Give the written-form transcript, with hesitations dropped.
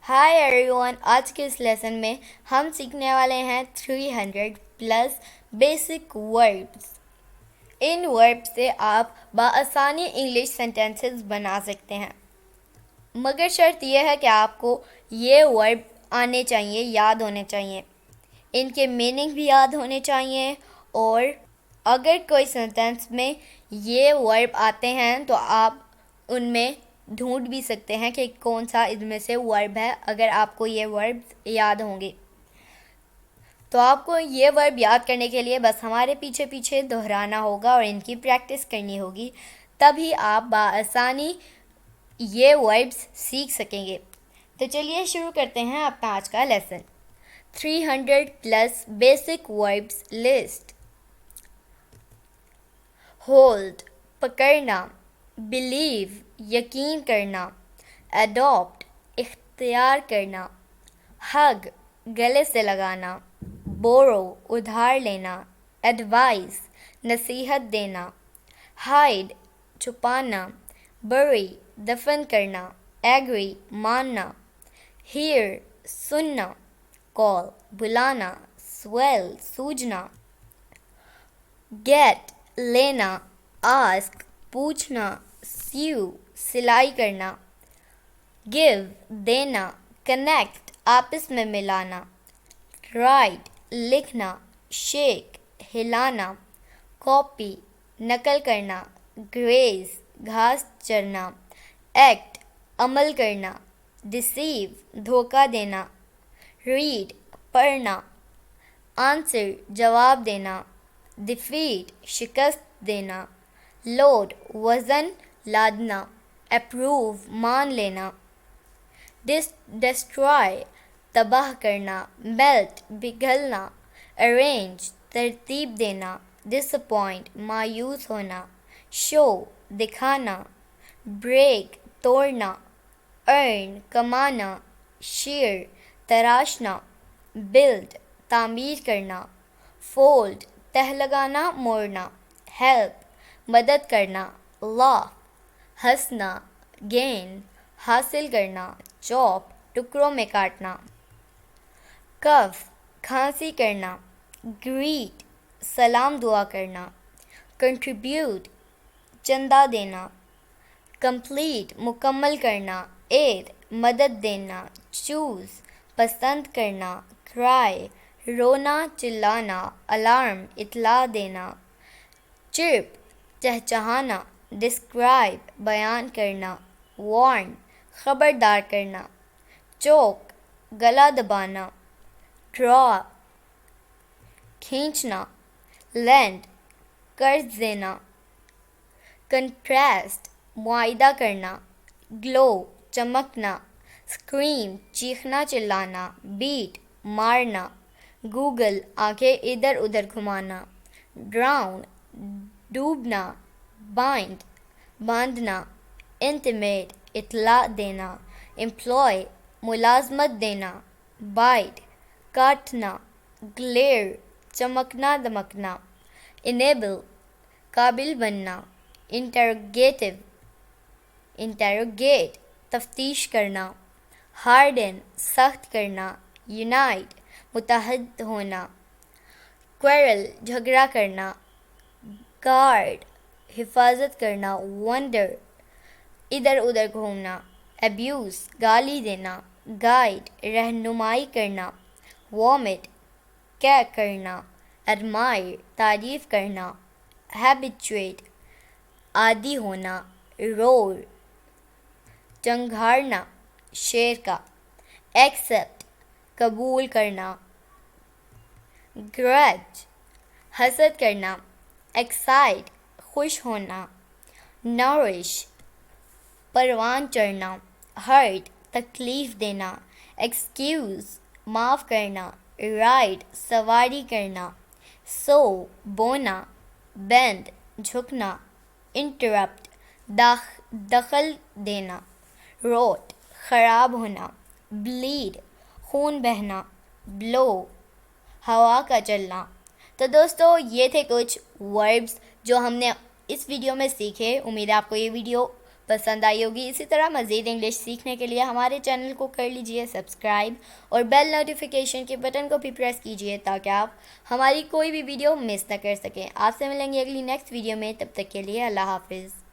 Hi everyone, आज के इस लेसन में हम सीखने वाले हैं 300 प्लस बेसिक वर्ब्स। इन वर्ब्स से आप बआसानी इंग्लिश सेंटेंसेस बना सकते हैं, मगर शर्त यह है कि आपको ये वर्ब आने चाहिए, याद होने चाहिए, इनके मीनिंग भी याद होने चाहिए। और अगर कोई सेंटेंस में ये वर्ब आते हैं तो आप उनमें ढूंढ भी सकते हैं कि कौन सा इनमें से वर्ब है, अगर आपको ये वर्ब याद होंगे। तो आपको ये वर्ब याद करने के लिए बस हमारे पीछे पीछे दोहराना होगा और इनकी प्रैक्टिस करनी होगी, तभी आप बआसानी ये वर्ब्स सीख सकेंगे। तो चलिए शुरू करते हैं अपना आज का lesson. 300 plus basic verbs list. Hold पकड़ना, बिलीव यकीन करना, अडॉप्ट इख्तियार करना, हग गले से लगाना, बोरो उधार लेना, एडवाइस नसीहत देना, हाइड छुपाना, बरी दफन करना, एग्री मानना, हियर सुनना, कॉल बुलाना, स्वेल सूझना, गेट लेना, आस्क पूछना, सीव सिलाई करना, गिव देना, कनेक्ट आपस में मिलाना, राइट लिखना, शेक हिलाना, कॉपी नकल करना, ग्रेज घास चरना, एक्ट अमल करना, डिसीव धोखा देना, रीड पढ़ना, आंसर जवाब देना, डिफीट शिकस्त देना, लोड वज़न लादना, अप्रूव मान लेना, डिस्ट्रॉय तबाह करना, मेल्ट पिघलना, अरेंज तरतीब देना, डिसअपॉइंट मायूस होना, शो दिखाना, ब्रेक तोड़ना, अर्न कमाना, शेयर तराशना, बिल्ड तामीर करना, फोल्ड तह लगाना मोड़ना, हेल्प मदद करना, लाफ हंसना, गेन हासिल करना, चॉप टुकड़ों में काटना, कफ खांसी करना, ग्रीट सलाम दुआ करना, कंट्रीब्यूट चंदा देना, कंप्लीट मुकम्मल करना, एड मदद देना, चूज़ पसंद करना, क्राई रोना चिल्लाना, अलार्म इत्ला देना, चिर्प चहचहाना, डिस्क्राइब बयान करना, वार्न खबरदार करना, चोक गला दबाना, ड्रॉ खींचना, लेंड कर्ज देना, कंट्रास्ट मुआयदा करना, ग्लो चमकना, स्क्रीम चीखना चिल्लाना, बीट मारना, गूगल आंखें इधर उधर घुमाना, ड्राउन डूबना, बाइंड बांधना, इंटिमेट इत्ला देना, एम्प्लॉय मुलाजमत देना, बाइट काटना, ग्लेयर चमकना दमकना, इनेबल काबिल बनना, इंटेरोगेट तफ्तीश करना, हार्डन सख्त करना, यूनाइट मुत्तहद होना, क्वेरल झगड़ा करना, गार्ड हिफाजत करना, वंडर इधर उधर घूमना, अब्यूज़ गाली देना, गाइड रहनुमाई करना, वॉमिट क्या करना, एडमायर तारीफ़ करना, हैबिचुएट आदी होना, रोर चंघाड़ना शेर का, एक्सेप्ट कबूल करना, ग्रज हसद करना, एक्साइट खुश होना, नरिश परवान चढ़ना, हर्ट तकलीफ़ देना, एक्सक्यूज़ माफ़ करना, राइड सवारी करना, सो बोना, बेंड झुकना, इंटरप्ट दखल देना, रोट ख़राब होना, ब्लीड खून बहना, ब्लो हवा का चलना। तो दोस्तों, ये थे कुछ वर्ब्स जो हमने इस वीडियो में सीखे। उम्मीद है आपको ये वीडियो پسند آئی ہوگی۔ اسی طرح مزید انگلش سیکھنے کے لیے ہمارے چینل کو کر لیجئے سبسکرائب اور بیل نوٹیفیکیشن کے بٹن کو بھی پریس کیجئے تاکہ آپ ہماری کوئی بھی ویڈیو مس نہ کر سکیں۔ آپ سے ملیں گے اگلی نیکسٹ ویڈیو میں، تب تک کے لیے اللہ حافظ۔